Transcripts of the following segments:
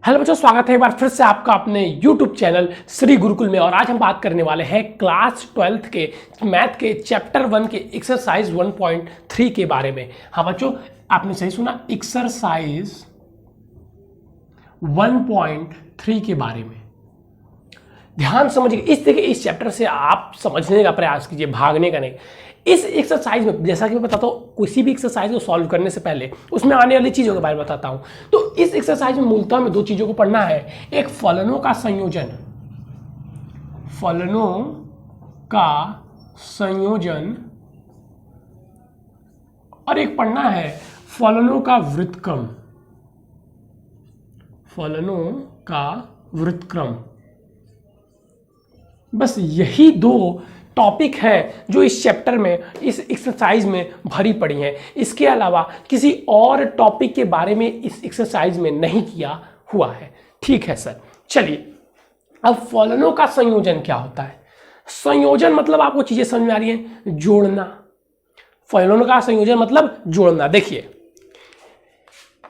Hello बच्चों, स्वागत है एक बार फिर से आपका अपने YouTube चैनल श्री गुरुकुल में। और आज हम बात करने वाले हैं क्लास 12th के मैथ के चैप्टर 1 के एक्सरसाइज 1.3 के बारे में। हाँ बच्चों, आपने सही सुना, एक्सरसाइज 1.3 के बारे में। ध्यान समझिए, इस चैप्टर से आप समझने का प्रयास कीजिए, भागने का नहीं। इस एक्सरसाइज में जैसा कि मैं बताता हूँ, किसी भी एक्सरसाइज को सॉल्व करने से पहले उसमें आने वाली चीज़ों के बारे में बताता हूँ। तो इस एक्सरसाइज में मूलतः में दो चीज़ों को पढ़ना है। एक फलनों का संयोजन, फलनों का संयोजन, और एक पढ़ना है फलनों का व्युत्क्रम, फलनों का व्युत्क्रम। बस यही दो टॉपिक है जो इस चैप्टर में, इस एक्सरसाइज में भरी पड़ी हैं। इसके अलावा किसी और टॉपिक के बारे में इस एक्सरसाइज में नहीं किया हुआ है। ठीक है सर, चलिए अब फलनों का संयोजन क्या होता है। संयोजन मतलब आपको चीजें समझ में आ रही हैं, जोड़ना। फलनों का संयोजन मतलब जोड़ना। देखिए,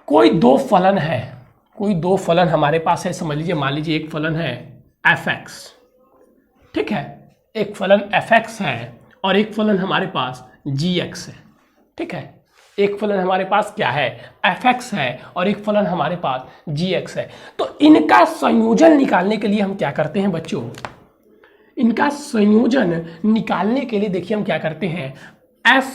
कोई दो फलन है, कोई दो फलन हमारे पास है। समझ लीजिए, मान लीजिए एक फलन है fx, ठीक है, एक फलन fx है और एक फलन हमारे पास gx है। ठीक है, एक फलन हमारे पास क्या है, fx है, और एक फलन हमारे पास gx है। तो इनका संयोजन निकालने के लिए हम क्या करते हैं बच्चों, इनका संयोजन निकालने के लिए देखिए हम क्या करते हैं, f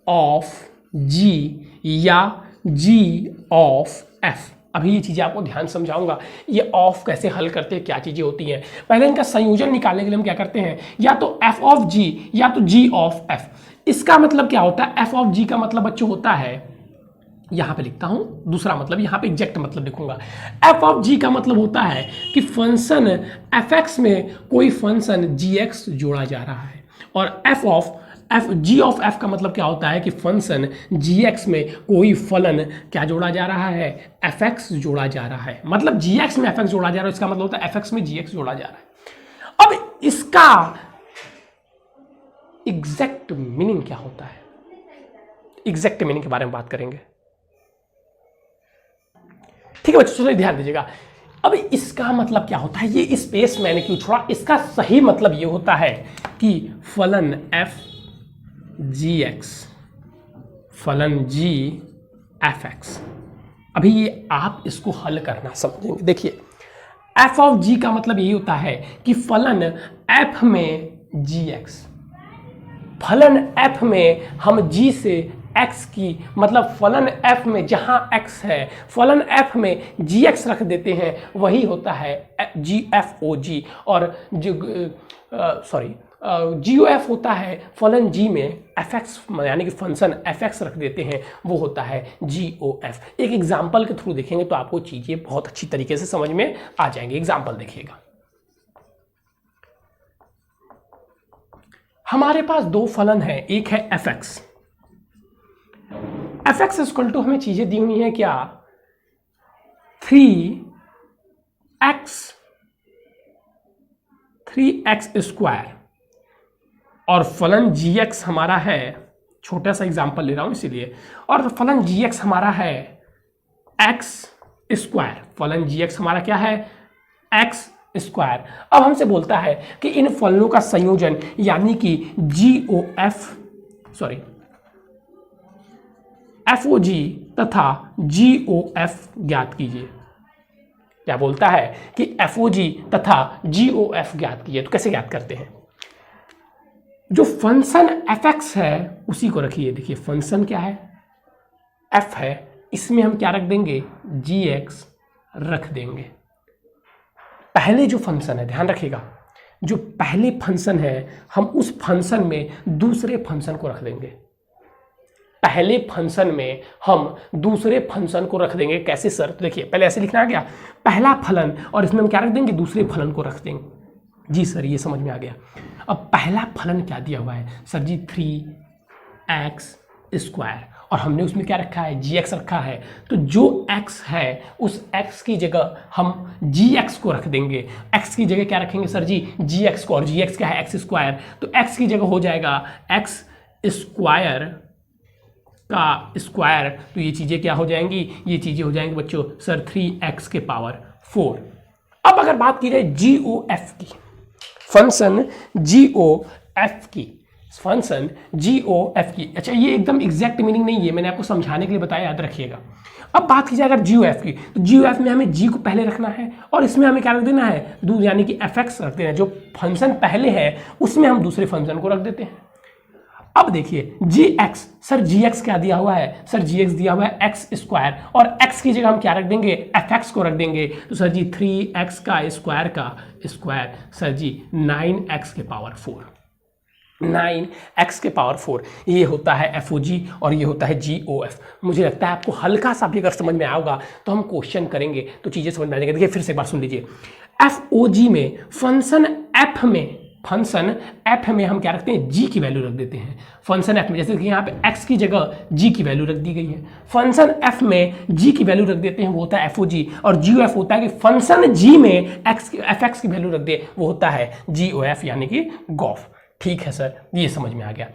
ऑफ g या g ऑफ f। अभी ये चीज़ें आपको ध्यान समझाऊंगा, ये ऑफ कैसे हल करते हैं, क्या चीज़ें होती हैं। पहले इनका संयोजन निकालने के लिए हम क्या करते हैं, या तो f ऑफ g या तो g ऑफ f। इसका मतलब क्या होता है, f ऑफ g का मतलब बच्चों होता है, यहाँ पे लिखता हूँ दूसरा मतलब, यहाँ पे एग्जैक्ट मतलब लिखूंगा। f ऑफ g का मतलब होता है कि फंक्शन fx में कोई फंक्शन gx जोड़ा जा रहा है, और g ऑफ f का मतलब क्या होता है कि फंक्शन gx में कोई फलन क्या जोड़ा जा रहा है, fx जोड़ा जा रहा है। मतलब gx में fx जोड़ा जा रहा है, इसका मतलब होता है fx में gx जोड़ा जा रहा है। अब इसका एग्जैक्ट मीनिंग क्या होता है, एग्जैक्ट मीनिंग के बारे में बात करेंगे। ठीक है बच्चों, ध्यान दीजिएगा। अब इसका मतलब क्या होता है, ये स्पेस मैंने क्यों छोड़ा, इसका सही मतलब ये होता है कि फलन f gx, फलन g fx। अभी ये आप इसको हल करना समझेंगे। देखिए, f ऑफ g का मतलब यही होता है कि फलन f में gx, फलन f में हम g से x की, मतलब फलन f में जहां x है, फलन f में gx रख देते हैं, वही होता है gfog। और GOF होता है फलन g में fx, यानी कि फंक्शन fx रख देते हैं, वो होता है GOF। एक एग्जाम्पल के थ्रू देखेंगे तो आपको चीजें बहुत अच्छी तरीके से समझ में आ जाएंगे। एग्जाम्पल देखिएगा, हमारे पास दो फलन है, एक है fx, fx इक्वल टू हमें चीजें दी हुई हैं क्या, 3x स्क्वायर, और फलन gx हमारा है, छोटा सा एग्जांपल ले रहा हूं इसीलिए, और फलन gx हमारा है x स्क्वायर, फलन gx हमारा क्या है, x स्क्वायर। अब हमसे बोलता है कि इन फलनों का संयोजन यानी कि FOG तथा GOF ज्ञात कीजिए। क्या बोलता है कि FOG तथा GOF ज्ञात कीजिए। तो कैसे ज्ञात करते हैं, जो फंक्शन fx है उसी को रखिए। देखिए फंक्शन क्या है, f है, इसमें हम क्या रख देंगे, gx रख देंगे। पहले जो फंक्शन है, ध्यान रखिएगा, जो पहले फंक्शन है हम उस फंक्शन में दूसरे फंक्शन को रख देंगे। पहले फंक्शन में हम दूसरे फंक्शन को रख देंगे। कैसे सर, तो देखिए पहले ऐसे लिखना आ गया, पहला फलन, और इसमें हम क्या रख देंगे, दूसरे फलन को रख देंगे। जी सर, ये समझ में आ गया। अब पहला फलन क्या दिया हुआ है सर जी, 3x स्क्वायर, और हमने उसमें क्या रखा है, gx रखा है। तो जो x है उस x की जगह हम gx को रख देंगे। x की जगह क्या रखेंगे सर जी, gx को, और gx क्या है, x स्क्वायर। तो x की जगह हो जाएगा x स्क्वायर का स्क्वायर। तो ये चीज़ें क्या हो जाएंगी, ये चीज़ें हो जाएंगी बच्चों सर 3x के पावर 4। अब अगर बात की जाए GOF की, फंक्शन GOF की, फंक्शन GOF की, अच्छा ये एकदम एग्जैक्ट मीनिंग नहीं है, मैंने आपको समझाने के लिए बताया, याद रखिएगा। अब बात की जाए अगर GOF की, तो GOF में हमें G को पहले रखना है और इसमें हमें क्या रख देना है, यानी कि fx रख देना है। जो फंक्शन पहले है उसमें हम दूसरे फंक्शन को रख देते हैं। अब देखिए gx, सर gx क्या दिया हुआ है, सर gx दिया हुआ है x स्क्वायर, और x की जगह हम क्या रख देंगे, fx को रख देंगे। तो सर जी 3x का स्क्वायर, सर जी 9x के पावर 4, 9x के पावर 4, ये होता है FOG और ये होता है GOF। मुझे लगता है आपको हल्का सा भी अगर समझ में आएगा तो हम क्वेश्चन करेंगे तो चीज़ें समझ में आ जाएंगी। देखिए फिर से एक बार सुन लीजिए, FOG में फंक्शन f में हम क्या रखते हैं, g की वैल्यू रख देते हैं। फंक्शन f में जैसे कि यहाँ पे x की जगह g की वैल्यू रख दी गई है, फंक्शन f में g की वैल्यू रख देते हैं, वो होता है FOG। और GOF होता है कि फंक्शन g में fx की वैल्यू रख दे, वो होता है GOF यानी कि गॉफ। ठीक है सर, ये समझ में आ गया।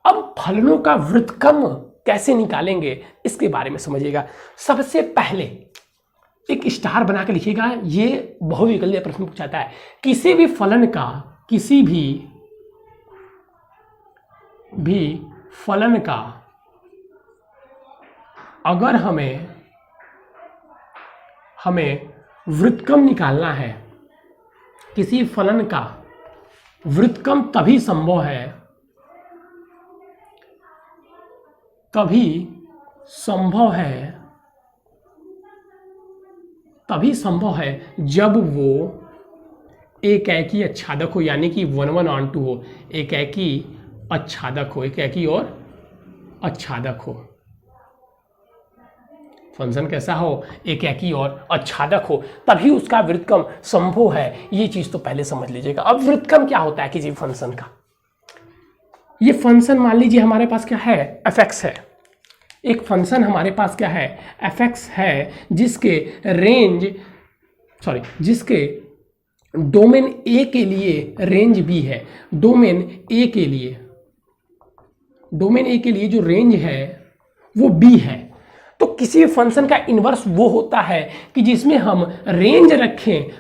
अब फलनों का व्युत्क्रम कैसे निकालेंगे इसके बारे में समझिएगा। सबसे पहले एक स्टार बना के लिखिएगा, ये बहुविकल्पीय प्रश्न पूछाता है। किसी भी फलन का, किसी भी फलन का अगर हमें व्युत्क्रम निकालना है, किसी फलन का व्युत्क्रम तभी संभव है जब वो एकाकी आच्छादक हो, यानी कि 1:1 हो, एकाकी आच्छादक हो, एकाकी और आच्छादक हो। फंक्शन कैसा हो, एकाकी और आच्छादक हो, तभी उसका व्युत्क्रम संभव है। ये चीज तो पहले समझ लीजिएगा। अब व्युत्क्रम क्या होता है किसी फंक्शन का, ये फंक्शन मान लीजिए हमारे पास क्या है, fx है। एक फंक्शन हमारे पास क्या है, fx है, जिसके डोमेन a के लिए रेंज b है। डोमेन a के लिए जो रेंज है वो b है। तो किसी भी फंक्शन का इनवर्स वो होता है कि जिसमें हम रेंज रखें,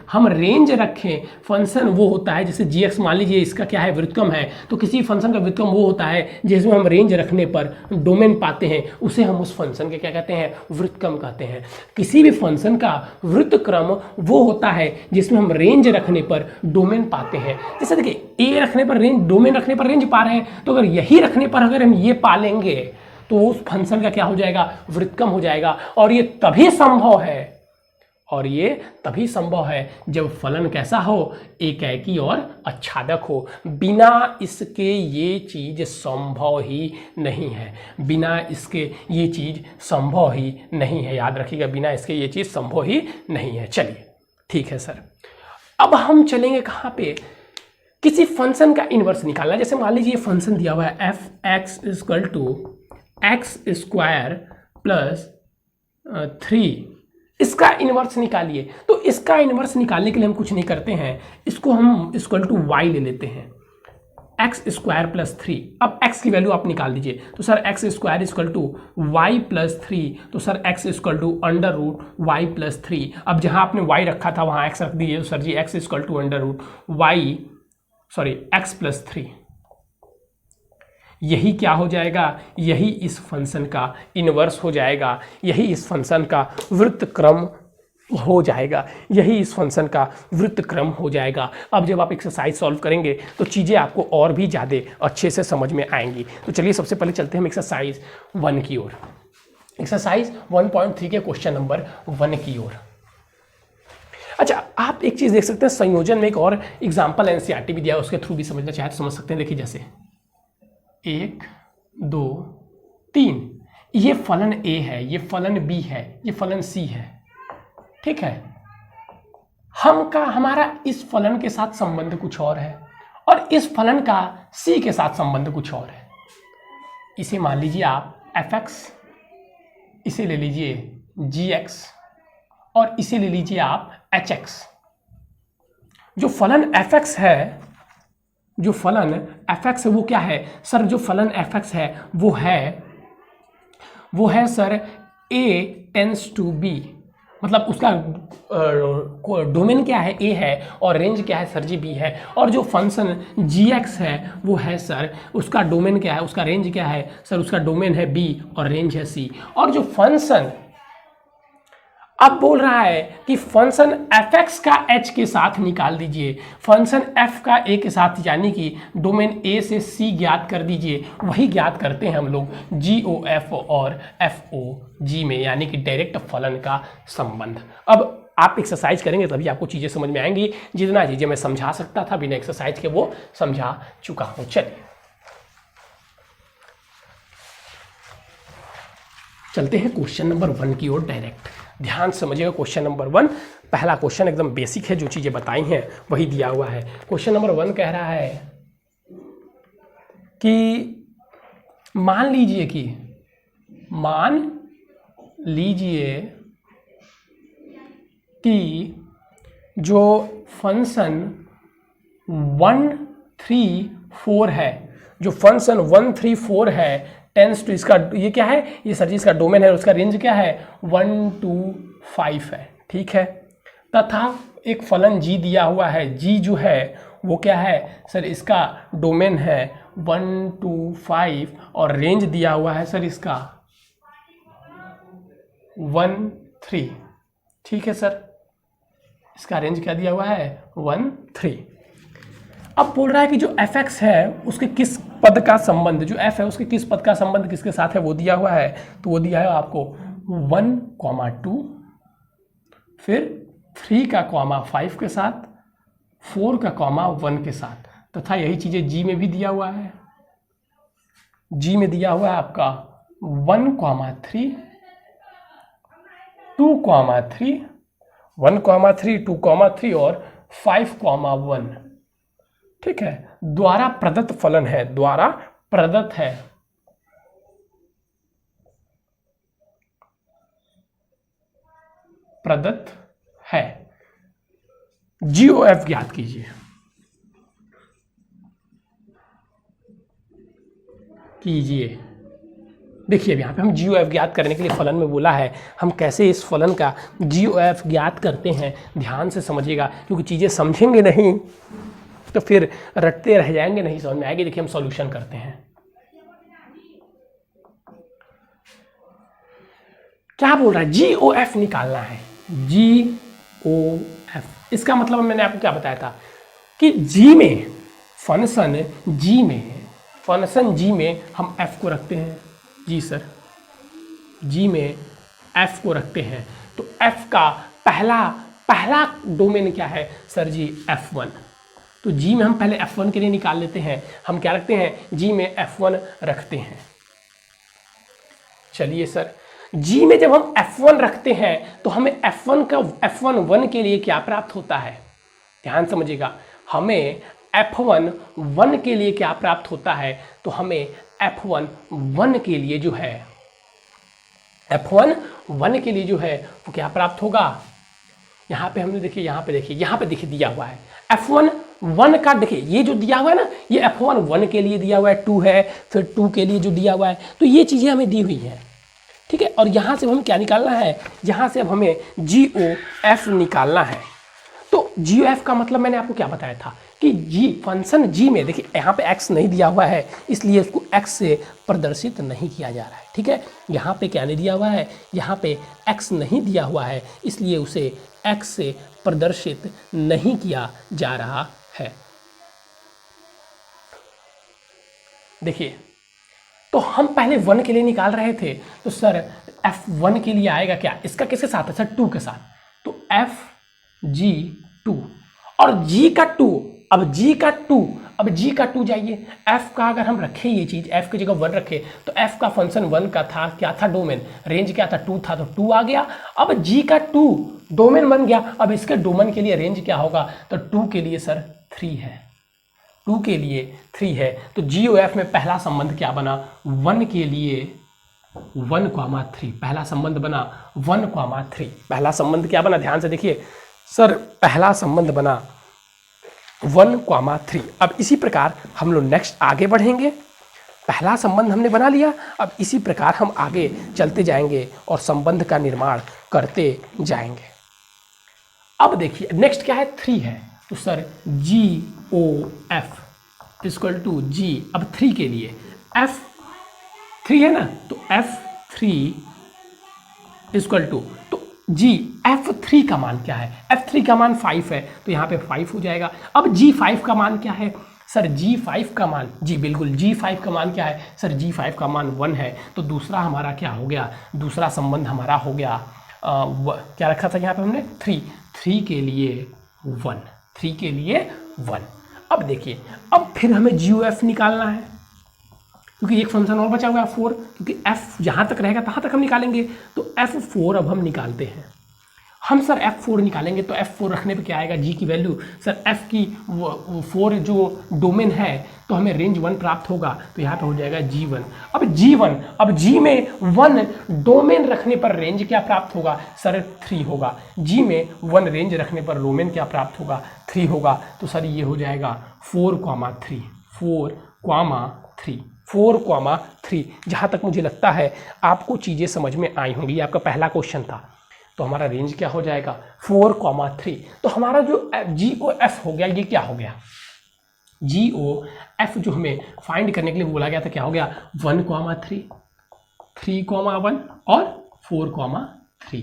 फंक्शन वो होता है जैसे gx मान लीजिए इसका क्या है, व्युत्क्रम है। तो किसी फंक्शन का व्युत्क्रम वो होता है जिसमें हम रेंज रखने पर डोमेन पाते हैं, उसे हम उस फंक्शन के क्या कहते हैं, व्युत्क्रम कहते हैं। किसी भी फंक्शन का व्युत्क्रम वो होता है जिसमें हम रेंज रखने पर डोमेन पाते हैं। जैसे देखिए a रखने पर रेंज, डोमेन रखने पर रेंज पा रहे हैं, तो अगर यही रखने पर अगर हम ये पा लेंगे तो उस फंक्शन का क्या हो जाएगा, व्युत्क्रम हो जाएगा। और ये तभी संभव है जब फलन कैसा हो, एकाकी और आच्छादक हो। बिना इसके ये चीज संभव ही नहीं है, याद रखिएगा, बिना इसके ये चीज संभव ही नहीं है। चलिए ठीक है सर, अब हम चलेंगे कहाँ पे, किसी फंक्शन का इनवर्स निकालना। जैसे मान लीजिए ये फंक्शन दिया हुआ है f(x = x² + 3), इसका इनवर्स निकालिए। तो इसका इनवर्स निकालने के लिए हम कुछ नहीं करते हैं, इसको हम =y ले लेते हैं, x² + 3। अब x की वैल्यू आप निकाल दीजिए, तो सर x² = y + 3, तो सर x = √y + 3। अब जहां आपने y रखा था वहां x रख दीजिए, तो सर जी x = x + 3। यही क्या हो जाएगा, यही इस फंक्शन का इनवर्स हो जाएगा, यही इस फंक्शन का व्युत्क्रम हो जाएगा। अब जब आप एक्सरसाइज सॉल्व करेंगे तो चीज़ें आपको और भी ज़्यादा अच्छे से समझ में आएंगी। तो चलिए सबसे पहले चलते हैं हम एक्सरसाइज 1 की ओर, एक्सरसाइज 1.3 के क्वेश्चन नंबर 1 की ओर। अच्छा, आप एक चीज़ देख सकते हैं, संयोजन में एक और एग्जाम्पल एनसीईआरटी भी दिया है, उसके थ्रू भी समझना चाहे तो समझ सकते हैं। देखिए जैसे 1 2 3, ये फलन A है, ये फलन B है, ये फलन C है, ठीक है। हमारा इस फलन के साथ संबंध कुछ और है और इस फलन का C के साथ संबंध कुछ और है। इसे मान लीजिए आप fx, इसे ले लीजिए gx और इसे ले लीजिए आप hx। जो फलन fx है वो क्या है सर, जो फलन fx है वो है sir a tends to b, मतलब उसका डोमेन क्या है, ए है, और रेंज क्या है सर जी, बी है। और जो फंक्शन gx है वो है सर, उसका डोमेन क्या है, उसका रेंज क्या है सर, उसका डोमेन है बी और रेंज है सी। और जो फंक्शन अब बोल रहा है कि फंक्शन fx का h के साथ निकाल दीजिए, फंक्शन f का a के साथ, यानी कि डोमेन a से c ज्ञात कर दीजिए। वही ज्ञात करते हैं हम लोग GOF और FOG में, यानी कि डायरेक्ट फलन का संबंध। अब आप एक्सरसाइज करेंगे तभी आपको चीज़ें समझ में आएंगी। जितना चीज़ें मैं समझा सकता था बिना एक्सरसाइज के वो समझा चुका हूँ। चलिए चलते हैं क्वेश्चन नंबर 1 की ओर डायरेक्ट। ध्यान से समझिएगा क्वेश्चन नंबर 1। पहला क्वेश्चन एकदम बेसिक है, जो चीज़ें बताई हैं वही दिया हुआ है। क्वेश्चन नंबर 1 कह रहा है कि मान लीजिए कि जो फंक्शन 134 है, जो फंक्शन 134 है टेंस टू, इसका ये क्या है, ये सर जी इसका डोमेन है, उसका रेंज क्या है 1 to 5 है, ठीक है। तथा एक फलन g दिया हुआ है, g जो है वो क्या है सर, इसका डोमेन है 1 to 5 और रेंज दिया हुआ है सर इसका 1 3, ठीक है सर। इसका रेंज क्या दिया हुआ है 1 3। अब बोल रहा है कि जो fx है उसके किस पद का संबंध, जो f है उसके किस पद का संबंध किसके साथ है वो दिया हुआ है। तो वो दिया है आपको 1, 2, फिर 3 का 5 के साथ, 4 का 1 के साथ, तथा यही चीजें g में भी दिया हुआ है। g में दिया हुआ है आपका 1, 3, 2, 3, 1, 3, 2, 3 और 5, 1, ठीक है। द्वारा प्रदत्त फलन है, द्वारा प्रदत्त है, प्रदत्त है। GOF ज्ञात कीजिए, देखिए अब यहाँ पे हम GOF ज्ञात करने के लिए फलन में बोला है, हम कैसे इस फलन का GOF ज्ञात करते हैं ध्यान से समझिएगा, क्योंकि चीजें समझेंगे नहीं तो फिर रटते रह जाएंगे, नहीं समझ में आएगी। देखिए हम सॉल्यूशन करते हैं। क्या बोल रहा है, GOF निकालना है, GOF। इसका मतलब मैंने आपको क्या बताया था कि G में फंक्शन G में हम F को रखते हैं। जी सर, G में F को रखते हैं, तो F का पहला डोमेन क्या है सर जी F1। तो G में हम पहले F1 के लिए निकाल लेते हैं। हम क्या रखते हैं, G में F1 रखते हैं। चलिए सर, G में जब हम F1 रखते हैं तो हमें F1 के लिए क्या प्राप्त होता है, ध्यान समझिएगा। हमें F1 1 के लिए क्या प्राप्त होता है, तो हमें F1 1 के लिए जो है वो क्या प्राप्त होगा। यहाँ पे हमने देखिए, यहाँ पे देखिए दिया हुआ है F1 1 का, देखिए ये जो दिया हुआ है ना, ये F1 1 के लिए दिया हुआ है, 2 है, फिर 2 के लिए जो दिया हुआ है, तो ये चीज़ें हमें दी हुई हैं, ठीक है। और यहाँ से हमें क्या निकालना है, यहाँ से अब हमें GOF निकालना है। तो GOF का मतलब मैंने आपको क्या बताया था कि फंक्शन G में देखिए यहाँ पे x नहीं दिया हुआ है, इसलिए उसको x से प्रदर्शित नहीं किया जा रहा है, ठीक है। यहाँ पे क्या नहीं दिया हुआ है, यहाँ पे x नहीं दिया हुआ है, इसलिए उसे x से प्रदर्शित नहीं किया जा रहा है। देखिए, तो हम पहले 1 के लिए निकाल रहे थे, तो सर F1 के लिए आएगा क्या, इसका किसके साथ है सर, 2 के साथ, तो FG2 और G का 2, अब G का 2 जाइए, F का अगर हम रखें ये चीज, F की जगह 1 रखे, तो F का फंक्शन 1 का था, क्या था डोमेन, रेंज क्या था 2 था, तो 2 आ गया। अब G का 2 डोमेन बन गया, अब इसके डोमेन के लिए रेंज क्या होगा, तो 2 के लिए सर 3 है, 2 के लिए 3 है। तो GOF में पहला संबंध क्या बना, 1 के लिए 1,3, पहला संबंध बना 1,3, पहला संबंध क्या बना, ध्यान से देखिए सर, पहला संबंध बना 1,3। अब इसी प्रकार हम लोग नेक्स्ट आगे बढ़ेंगे। पहला संबंध हमने बना लिया। अब इसी प्रकार हम आगे चलते जाएंगे और संबंध का निर्माण करते जाएंगे। अब देखिए नेक्स्ट क्या है, 3 है, तो sir GOF equal to G। अब 3 के लिए F3 है ना, तो F3 इक्वल टू, तो F3 का मान क्या है, F3 का मान 5 है, तो यहाँ पे 5 हो जाएगा। अब G5 का मान क्या है सर, G5 का मान, जी बिल्कुल, G5 का मान क्या है सर, G5 का मान 1 है। तो दूसरा हमारा क्या हो गया, दूसरा संबंध हमारा हो गया क्या रखा था यहाँ पे हमने, 3 के लिए 1, 3 के लिए 1। अब देखिए, अब फिर हमें GOF निकालना है, क्योंकि एक फंक्शन और बचा हुआ है 4, क्योंकि F जहाँ तक रहेगा तहाँ तक हम निकालेंगे। तो F4 अब हम निकालते हैं। हम सर F4 निकालेंगे तो F4 रखने पे क्या आएगा, G की वैल्यू सर F की 4 जो डोमेन है तो हमें रेंज 1 प्राप्त होगा, तो यहाँ पे हो जाएगा G1। अब G1, अब G में 1 डोमेन रखने पर रेंज क्या प्राप्त होगा सर, 3 होगा। G में 1 रेंज रखने पर डोमेन क्या प्राप्त होगा, 3 होगा। तो सर ये हो जाएगा 4,3, 4,3। जहाँ तक मुझे लगता है आपको चीज़ें समझ में आई होंगी। आपका पहला क्वेश्चन था, तो हमारा रेंज क्या हो जाएगा 4,3। तो हमारा जो GOF हो गया, ये क्या हो गया, GOF जो हमें फाइंड करने के लिए बोला गया था, क्या हो गया 1,3, 3,1 और 4,3।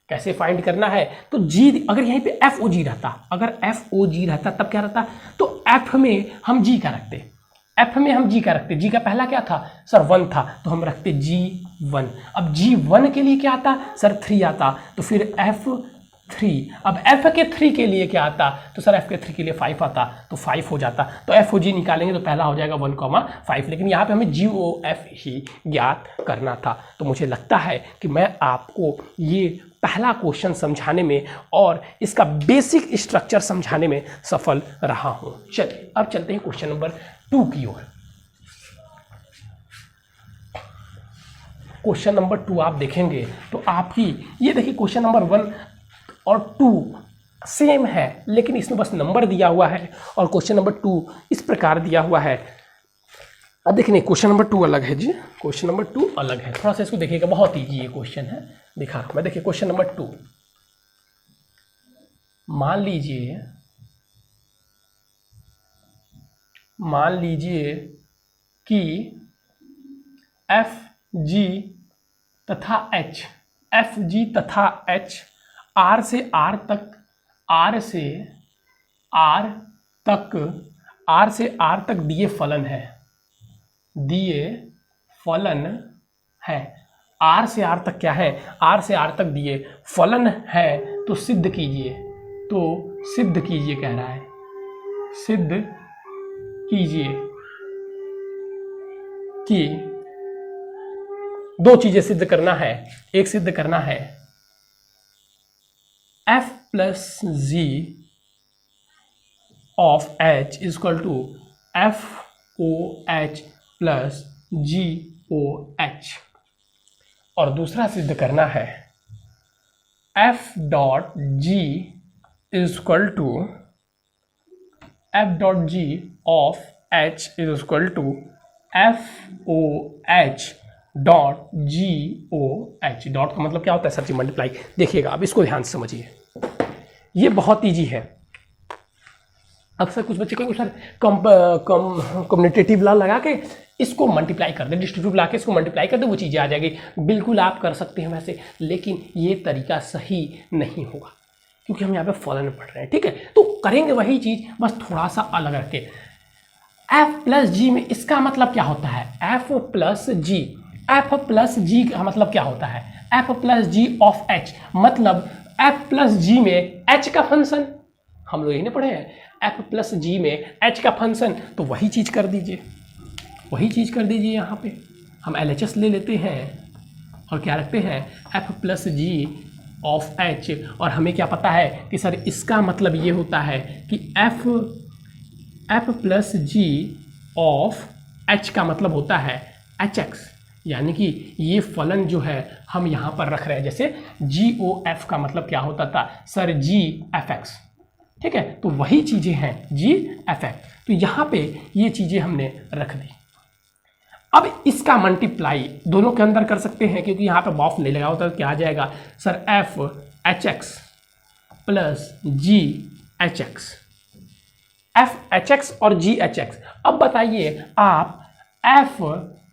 कैसे फाइंड करना है, तो G अगर यहीं पे FOG रहता, अगर FOG रहता तब क्या रहता, तो F में हम G का रखते, G का पहला क्या था सर 1 था, तो हम रखते G1। अब G1 के लिए क्या आता सर 3 आता, तो फिर F3। अब F के 3 के लिए क्या आता, तो सर F के 3 के लिए 5 आता, तो 5 हो जाता। तो FOG निकालेंगे तो पहला हो जाएगा 1,5, लेकिन यहाँ पे हमें GOF ही ज्ञात करना था। तो मुझे लगता है कि मैं आपको ये पहला क्वेश्चन समझाने में और इसका बेसिक स्ट्रक्चर समझाने में सफल रहा हूं। चलिए अब चलते हैं क्वेश्चन नंबर 2 की ओर। क्वेश्चन नंबर 2 आप देखेंगे तो आपकी ये देखिए क्वेश्चन नंबर 1 और 2 सेम है, लेकिन इसमें बस नंबर दिया हुआ है और क्वेश्चन नंबर 2 इस प्रकार दिया हुआ है। अब देखिए क्वेश्चन नंबर 2 अलग है जी, क्वेश्चन नंबर 2 अलग है, थोड़ा सा इसको देखिएगा, बहुत ईजी ये क्वेश्चन है, दिखा रहा हूं मैं। देखिए क्वेश्चन नंबर 2, मान लीजिए कि FG तथा H R से R तक दिए फलन है, R से R तक क्या है, R से R तक दिए फलन है, तो सिद्ध कीजिए, कह रहा है, सिद्ध कीजिए कि दो चीजें सिद्ध करना है। एक सिद्ध करना है F plus G of H equal to FOH plus GOH, और दूसरा सिद्ध करना है F dot G equal to of H equal to FOH dot GOH। Dot का मतलब क्या होता है सर जी, मल्टीप्लाई। देखिएगा अब इसको ध्यान से समझिए, ये बहुत इजी है। अक्सर कुछ बच्चे कहेंगे सर कम्युनिटेटिव लॉ लगा के इसको मल्टीप्लाई कर दे, डिस्ट्रीब्यूटिव ला के इसको मल्टीप्लाई कर दे, वो चीज़ें आ जाएगी। बिल्कुल आप कर सकते हैं वैसे, लेकिन ये तरीका सही नहीं होगा, क्योंकि हम यहाँ पे फलन पढ़ रहे हैं, ठीक है। तो करेंगे वही चीज़, बस थोड़ा सा अलग रखे। F प्लस जी में इसका मतलब क्या होता है, F प्लस जी का मतलब क्या होता है, F plus g of H, मतलब F प्लस जी में H का फंक्शन, हम लोग यही ना पढ़े हैं, F प्लस जी में H का फंक्शन, तो वही चीज़ कर दीजिए, यहाँ पे हम LHS ले लेते हैं और क्या रखते हैं F plus g of H, और हमें क्या पता है कि सर इसका मतलब ये होता है कि F plus g of H का मतलब होता है HX, यानी कि ये फलन जो है हम यहाँ पर रख रहे हैं। जैसे GOF का मतलब क्या होता था सर GFX, ठीक है, तो वही चीज़ें हैं GFX, तो यहाँ पे ये चीज़ें हमने रख दी। अब इसका मल्टीप्लाई दोनों के अंदर कर सकते हैं, क्योंकि यहाँ पे बॉफ नहीं लगा होता, तो क्या आ जाएगा sir, F H x plus जी H x, F H x और जी एच एक्स। अब बताइए आप एफ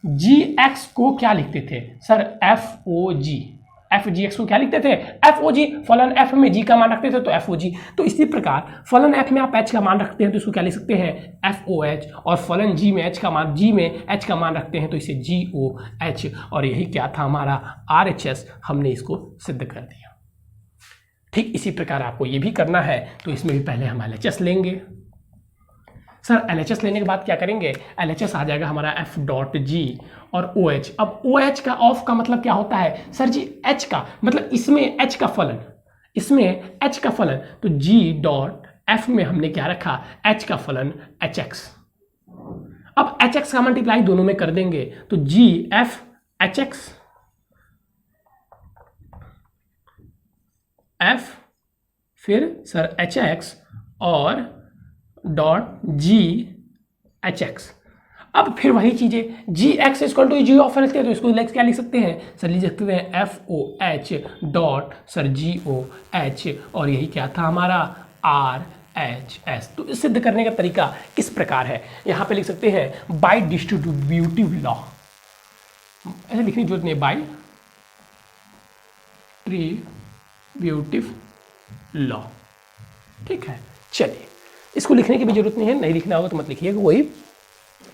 जी एक्स को क्या लिखते थे सर, एफ ओ जी, एफ जी एक्स को क्या लिखते थे, एफ ओ जी। फलन एफ में जी का मान रखते थे तो एफ ओ जी। तो इसी प्रकार फलन एफ में आप एच का मान रखते हैं तो इसको क्या लिख सकते हैं, एफ ओ एच, और फलन जी में एच का मान, जी में एच का मान रखते हैं तो इसे जी ओ एच। और यही क्या था हमारा आर एच एस, हमने इसको सिद्ध कर दिया। ठीक इसी प्रकार आपको ये भी करना है, तो इसमें भी पहले हम LHS लेंगे। सर LHS लेने के बाद क्या करेंगे, LHS आ जाएगा हमारा एफ डॉट जी और OH। अब OH का ऑफ का मतलब क्या होता है सर जी, H का मतलब इसमें H का फलन, इसमें H का फलन, तो G डॉट F में हमने क्या रखा, H का फलन HX। अब HX का मल्टीप्लाई दोनों में कर देंगे तो G F HX F फिर सर HX और डॉट जी एच एक्स। अब फिर वही चीजें, G X equal to G of लिखते हैं तो इसको क्या लिख सकते हैं सर, लिख सकते हैं F O H dot sir G O H, और यही क्या था हमारा आर एच एस। तो इस सिद्ध करने का तरीका किस प्रकार है, यहाँ पे लिख सकते हैं बाय डिस्ट्रीब्यूटिव लॉ, ऐसे लिखने की जरूरत नहीं, बाय डिस्ट्रीब्यूटिव लॉ। ठीक है, चलिए इसको लिखने की भी जरूरत नहीं है, नहीं लिखना होगा तो मत लिखिएगा, वही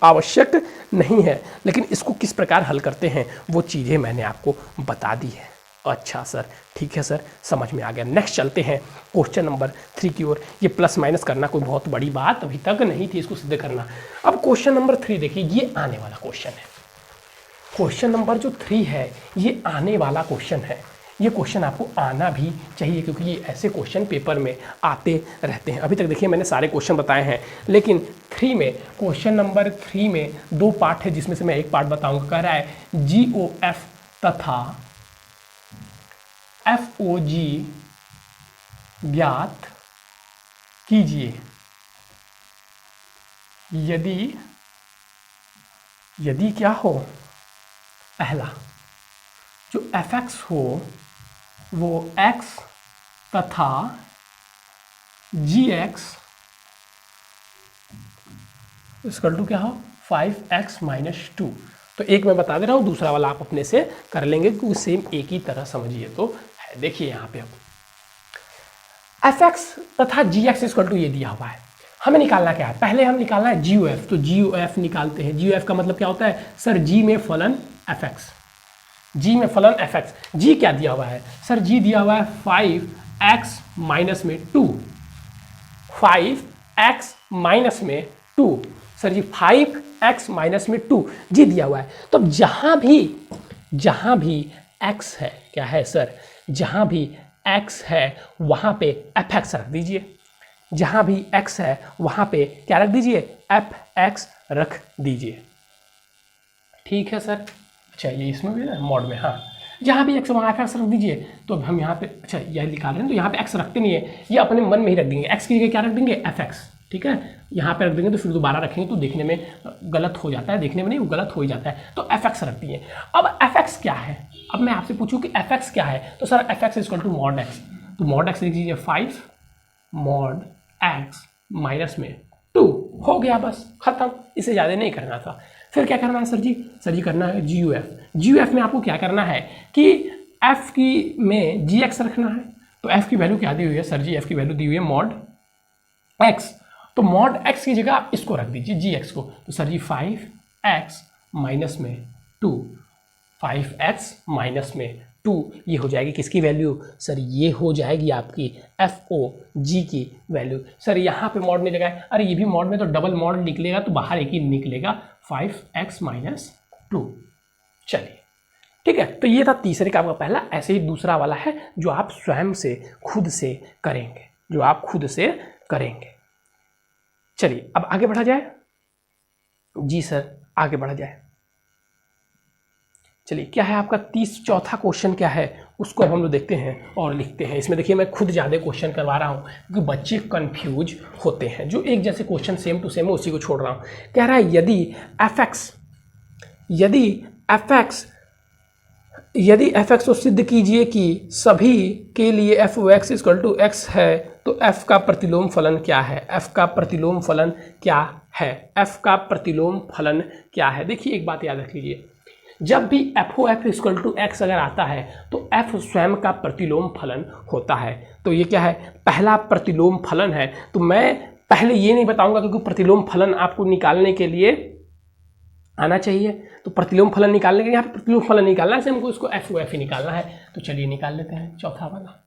आवश्यक नहीं है, लेकिन इसको किस प्रकार हल करते हैं वो चीज़ें मैंने आपको बता दी है। अच्छा सर, ठीक है सर, समझ में आ गया। नेक्स्ट चलते हैं क्वेश्चन नंबर 3 की ओर। ये प्लस माइनस करना कोई बहुत बड़ी बात अभी तक नहीं थी, इसको सिद्ध करना। अब क्वेश्चन नंबर 3 देखिए, ये आने वाला क्वेश्चन है। क्वेश्चन नंबर जो 3 है ये आने वाला क्वेश्चन है। ये क्वेश्चन आपको आना भी चाहिए, क्योंकि ये ऐसे क्वेश्चन पेपर में आते रहते हैं। अभी तक देखिए मैंने सारे क्वेश्चन बताए हैं, लेकिन 3 में, क्वेश्चन नंबर 3 में 2 पार्ट है, जिसमें से मैं एक पार्ट बताऊंगा। कह रहा है GOF तथा FOG ज्ञात कीजिए यदि क्या हो, पहला जो fx हो वो x तथा gx इक्वल टू क्या हो, 5x - 2। तो एक मैं बता दे रहा हूँ, दूसरा वाला आप अपने से कर लेंगे, क्योंकि सेम एक ही तरह समझिए तो है। देखिए यहाँ पे अब fx तथा gx इक्वल टू ये दिया हुआ है, हमें निकालना क्या है, पहले हम निकालना है GOF। तो GOF निकालते हैं। GOF का मतलब क्या होता है सर, g में फलन fx, g में फलन fx। g क्या दिया हुआ है सर, g दिया हुआ है 5x - 2, 5x - 2 सर जी, 5x - 2 g दिया हुआ है। तो अब जहां भी x है, क्या है सर, जहां भी x है वहां पे fx रख दीजिए, जहां भी x है वहां पे क्या रख दीजिए, fx रख दीजिए। ठीक है सर। अच्छा ये इसमें भी ना मॉड में, हाँ, जहाँ भी x वहाँ fx रख दीजिए। तो अब हम यहाँ पे, अच्छा यह निकाल रहे हैं तो यहाँ पे x रखते नहीं है, ये अपने मन में ही रख देंगे। x की जगह क्या रख देंगे, fx। ठीक है, यहाँ पे रख देंगे तो फिर दोबारा रखेंगे तो देखने में गलत हो जाता है, देखने में नहीं, वो गलत हो ही जाता है। तो fx रख दिए। अब fx क्या है, अब मैं आपसे पूछूँ कि fx क्या है, तो sir fx equal to mod x। तो मॉड x लिख दीजिए, 5 मॉड x - 2 हो गया, बस खत्म, इससे ज़्यादा नहीं करना था। फिर क्या करना है सर जी करना है GOF। GOF में आपको क्या करना है कि f की में gx रखना है। तो f की वैल्यू क्या दी हुई है सर जी, f की वैल्यू दी हुई है मॉड x। तो मॉड x की जगह आप इसको रख दीजिए, gx को। तो सर जी 5x - 2, 5x - 2 ये हो जाएगी किसकी वैल्यू सर, ये हो जाएगी आपकी FOG की वैल्यू। सर यहाँ पे मॉड नहीं लगाए, अरे ये भी मॉड में तो डबल मॉड निकलेगा, तो बाहर एक ही निकलेगा, 5x - 2। चलिए ठीक है, तो ये था तीसरे का आपका पहला। ऐसे ही दूसरा वाला है जो आप स्वयं से खुद से करेंगे, जो आप खुद से करेंगे। चलिए अब आगे बढ़ा जाए। जी सर, आगे बढ़ा जाए। चलिए क्या है आपका चौथा क्वेश्चन क्या है उसको अब हम लोग देखते हैं और लिखते हैं। इसमें देखिए मैं खुद ज़्यादा क्वेश्चन करवा रहा हूँ क्योंकि बच्चे कंफ्यूज होते हैं। जो एक जैसे क्वेश्चन सेम टू सेम है उसी को छोड़ रहा हूँ। कह रहा है यदि fx यदि एफ एक्स को सिद्ध कीजिए कि सभी के लिए f o x equal to x है, तो एफ का प्रतिलोम फलन क्या है? एफ का प्रतिलोम फलन क्या है? एफ का प्रतिलोम फलन क्या है? देखिए एक बात याद रख लीजिए, जब भी f o f equal to x अगर आता है तो एफ स्वयं का प्रतिलोम फलन होता है। तो ये क्या है? पहला प्रतिलोम फलन है। तो मैं पहले ये नहीं बताऊंगा क्योंकि प्रतिलोम फलन आपको निकालने के लिए आना चाहिए। तो प्रतिलोम फलन निकालने के लिए यहाँ पे प्रतिलोम फलन निकालना है, हमको इसको एफ ओ एफ ही निकालना है। तो चलिए निकाल लेते हैं। चौथा वाला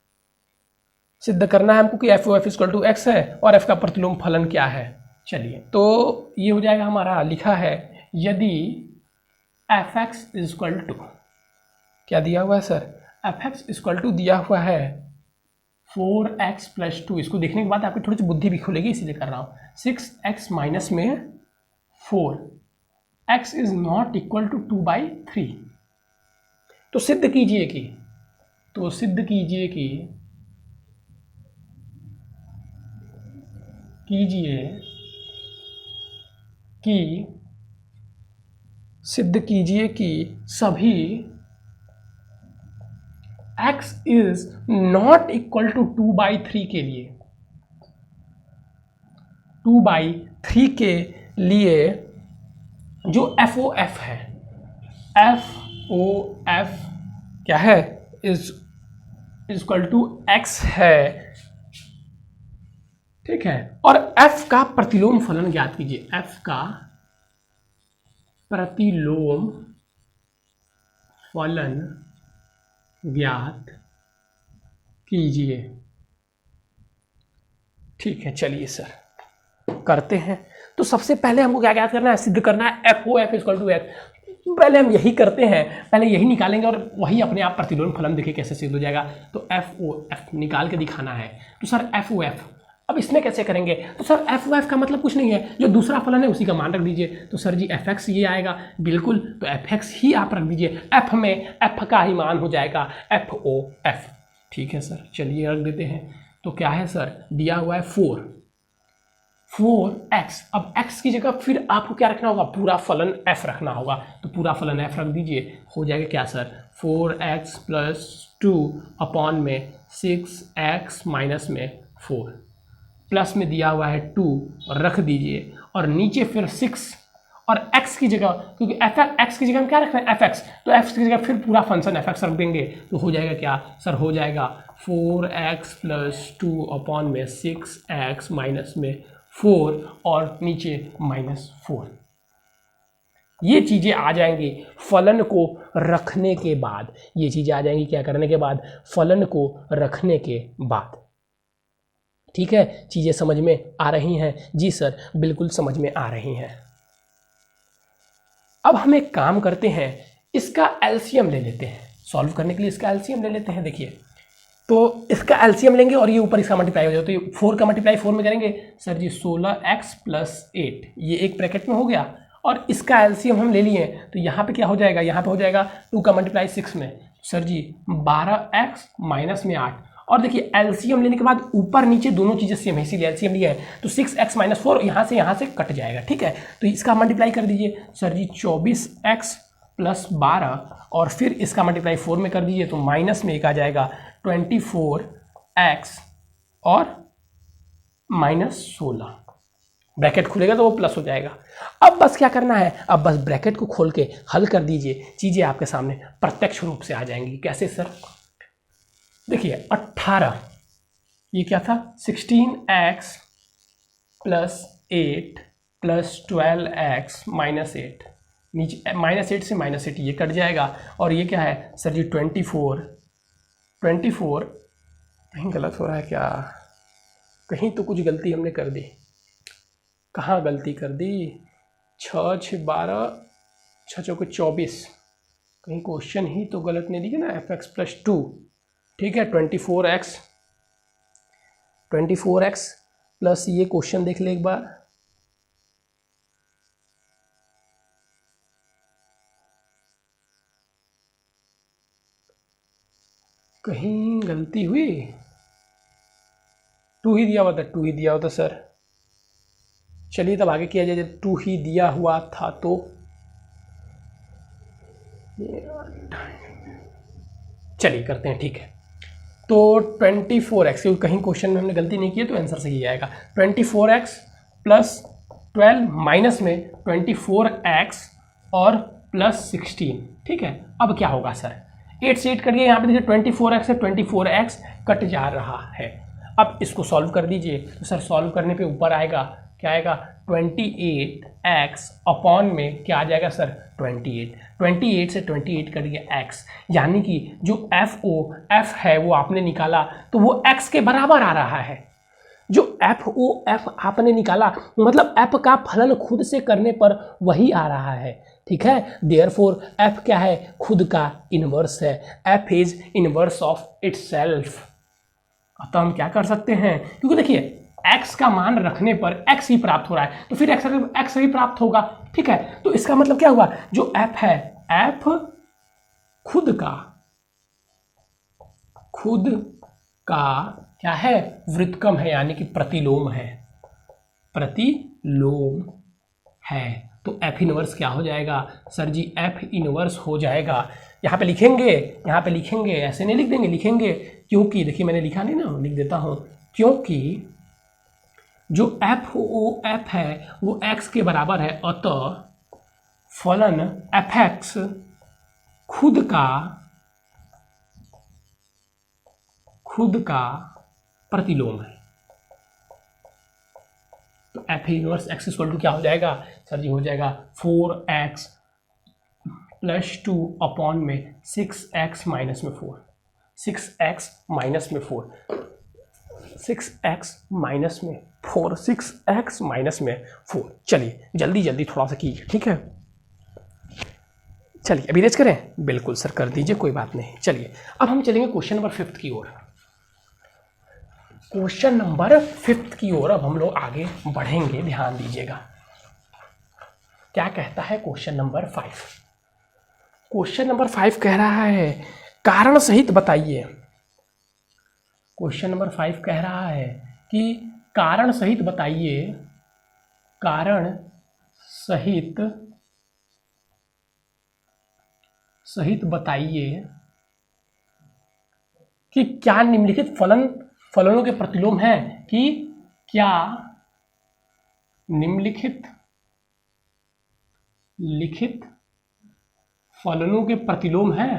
सिद्ध करना है हमको कि f o f equal to x है और एफ का प्रतिलोम फलन क्या है। चलिए तो ये हो जाएगा हमारा, लिखा है यदि एफ एक्स इक्वल टू, क्या दिया हुआ है sir? F x equal to दिया हुआ है 4x प्लस 2। इसको देखने के बाद आपकी थोड़ी सी बुद्धि भी खुलेगी, इसीलिए कर रहा हूँ। 6x माइनस में 4, x is not equal to 2/3। तो सिद्ध कीजिए कि सभी x is not equal to 2/3 के लिए, 2/3 के लिए जो एफ ओ एफ है, एफ ओ एफ क्या है? इज इक्वल टू एक्स है, ठीक है। और एफ का प्रतिलोम फलन ज्ञात कीजिए, एफ का प्रतिलोम फलन ज्ञात कीजिए। ठीक है, चलिए सर करते हैं। तो सबसे पहले हमको क्या ज्ञात करना है? सिद्ध करना है f o f equal to x. पहले हम यही करते हैं, पहले यही निकालेंगे और वही अपने आप प्रतिलोम फलन देखिए कैसे सिद्ध हो जाएगा। तो एफ ओ एफ निकाल के दिखाना है। तो सर एफ ओ एफ, अब इसमें कैसे करेंगे? तो सर एफ ओ एफ का मतलब कुछ नहीं है, जो दूसरा फलन है उसी का मान रख दीजिए। तो सर जी एफ एक्स ये आएगा, बिल्कुल, तो एफ एक्स ही आप रख दीजिए। एफ में एफ का ही मान हो जाएगा एफ ओ एफ। ठीक है सर, चलिए रख देते हैं। तो क्या है सर? दिया हुआ है 4x। अब x की जगह फिर आपको क्या रखना होगा? पूरा फलन f रखना होगा। तो पूरा फलन f रख दीजिए। हो जाएगा क्या सर? 4x प्लस 2 अपॉन में 6x माइनस में 4, प्लस में दिया हुआ है 2 और रख दीजिए, और नीचे फिर 6 और x की जगह, क्योंकि x की जगह हम क्या रख रहे हैं? fx, तो f की जगह फिर पूरा फंक्शन fx रख देंगे। तो हो जाएगा क्या सर? हो जाएगा 4x प्लस 2 अपॉन में 6x माइनस में 4 और नीचे -4। ये चीज़ें आ जाएंगी फलन को रखने के बाद। ये चीज़ें आ जाएंगी क्या करने के बाद? फलन को रखने के बाद। ठीक है, चीज़ें समझ में आ रही हैं? जी सर, बिल्कुल समझ में आ रही हैं। अब हम एक काम करते हैं, इसका एलसीएम ले लेते हैं। सॉल्व करने के लिए इसका एलसीएम ले लेते हैं। देखिए, तो इसका एलसीएम लेंगे और ये ऊपर इसका मल्टीप्लाई हो जाए, तो ये 4 का मल्टीप्लाई 4 में करेंगे सर जी 16x प्लस 8, ये एक ब्रैकेट में हो गया। और इसका एलसीएम हम ले लिए, तो यहाँ पे क्या हो जाएगा? यहाँ पे हो जाएगा 2 का मल्टीप्लाई 6 में, सर जी 12x माइनस में 8। और देखिए एलसीएम लेने के बाद ऊपर नीचे दोनों चीज़ें सेम है, इसीलिए एलसीएम लिया है। तो 6x माइनस 4 यहाँ से कट जाएगा। ठीक है, तो इसका मल्टीप्लाई कर दीजिए सर जी 24x प्लस 12, और फिर इसका मल्टीप्लाई 4 में कर दीजिए, तो माइनस में एक आ जाएगा 24x और -16, ब्रैकेट खुलेगा तो वो प्लस हो जाएगा। अब बस क्या करना है? अब बस ब्रैकेट को खोल के हल कर दीजिए, चीज़ें आपके सामने प्रत्यक्ष रूप से आ जाएंगी। कैसे सर? देखिए 18, ये क्या था? 16x plus 8 plus 12x minus 8, नीचे -8 से -8 ये कट जाएगा। और ये क्या है सर जी? 24, कहीं गलत हो रहा है क्या? कहीं तो कुछ गलती हमने कर दी। कहाँ गलती कर दी? 6 6 12, 6 चौके 24, कहीं क्वेश्चन ही तो गलत नहीं दिया ना? fx प्लस 2, ठीक है, 24x प्लस ये क्वेश्चन देख ले एक बार। कहीं गलती हुई? 2 ही दिया हुआ था, 2 ही दिया हुआ था सर। चलिए तब आगे किया जाए। जब 2 ही दिया हुआ था तो चलिए करते हैं, ठीक है। तो 24x, कहीं क्वेश्चन में हमने गलती नहीं की है तो आंसर सही आएगा। 24x प्लस 12 माइनस में 24x और प्लस 16, ठीक है। अब क्या होगा सर, 8 से 8 कट गया, यहाँ पे देखिए 24x से 24x कट जा रहा है। अब इसको सॉल्व कर दीजिए, तो सर सॉल्व करने पे ऊपर आएगा, क्या आएगा, 28x अपॉन में क्या आ जाएगा सर, 28 से 28 कट गया x, यानी कि जो f है वो आपने निकाला तो वो x के बराबर आ रहा है। जो f आपने निकाला मतलब f का फलन खुद से करने पर वही आ रहा है, ठीक है। देयरफॉर f क्या है, खुद का इनवर्स है, f is inverse of itself. तो हम क्या कर सकते हैं, क्योंकि देखिए x का मान रखने पर x ही प्राप्त हो रहा है, तो फिर x ही प्राप्त होगा, ठीक है। तो इसका मतलब क्या हुआ, जो f है, f खुद का क्या है, व्युत्क्रम है, यानी कि प्रतिलोम है, तो f इनवर्स क्या हो जाएगा सर जी, f इनवर्स हो जाएगा, यहाँ पे लिखेंगे, ऐसे नहीं लिख देंगे, लिखेंगे, क्योंकि देखिए मैंने लिखा नहीं ना, लिख देता हूँ, क्योंकि जो f है वो x के बराबर है, अतः फलन fx खुद का प्रतिलोम है। तो f inverse x equal to क्या हो जाएगा सर जी, हो जाएगा 4x प्लस 2 अपॉन में 6x माइनस में 4, 6x माइनस में 4। चलिए जल्दी थोड़ा सा कीजिए, ठीक है। चलिए अभी रेज करें, बिल्कुल सर कर दीजिए, कोई बात नहीं। चलिए अब हम चलेंगे क्वेश्चन नंबर 5 की ओर। क्वेश्चन नंबर 5 की ओर अब हम लोग आगे बढ़ेंगे, ध्यान दीजिएगा। क्या कहता है क्वेश्चन नंबर 5? क्वेश्चन नंबर 5 कह रहा है कारण सहित बताइए। क्वेश्चन नंबर 5 कह रहा है कि कारण सहित बताइए, कारण सहित बताइए कि क्या निम्नलिखित फलनों के प्रतिलोम है, कि क्या निम्नलिखित फलनों के प्रतिलोम है।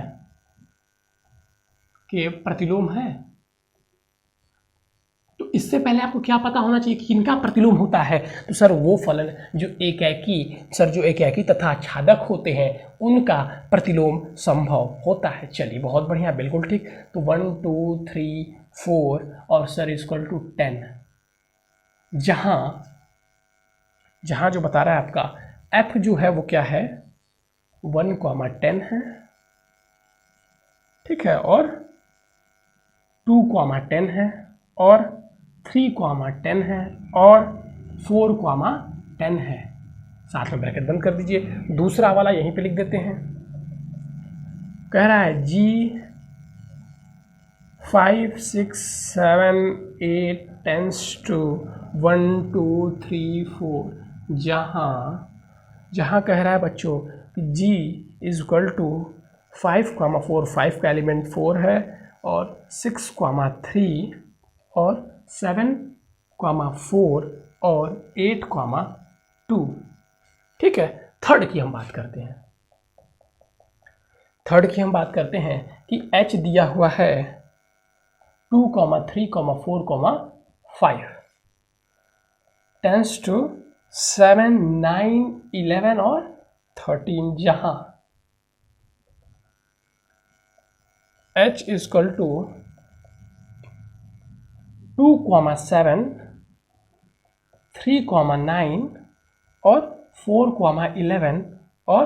तो इससे पहले आपको क्या पता होना चाहिए कि किनका प्रतिलोम होता है, तो सर वो फलन जो एकाकी तथा आच्छादक होते हैं उनका प्रतिलोम संभव होता है। चलिए बहुत बढ़िया, बिल्कुल ठीक। तो 1 2 3 4 और सर इक्वल टू 10, जहां जो बता रहा है आपका f जो है वो क्या है, 1,10 है, ठीक है, और 2,10 है, और 3,10 है, और 4,10 है। साथ में ब्रैकेट बंद कर दीजिए। दूसरा वाला यहीं पे लिख देते हैं। कह रहा है g 5 6 7 8 टेंस टू 1 2 3 4, जहाँ कह रहा है बच्चों कि g इज इक्वल टू 5,4, 5 का एलिमेंट 4 है, और 6,3 और 7,4 और 8,2, ठीक है। थर्ड की हम बात करते हैं कि h दिया हुआ है 2, 3, 4, 5 टेंस टू 7 9 11 और 13, जहां h इज इक्वल टू 2,7, 3,9 और 4,11 और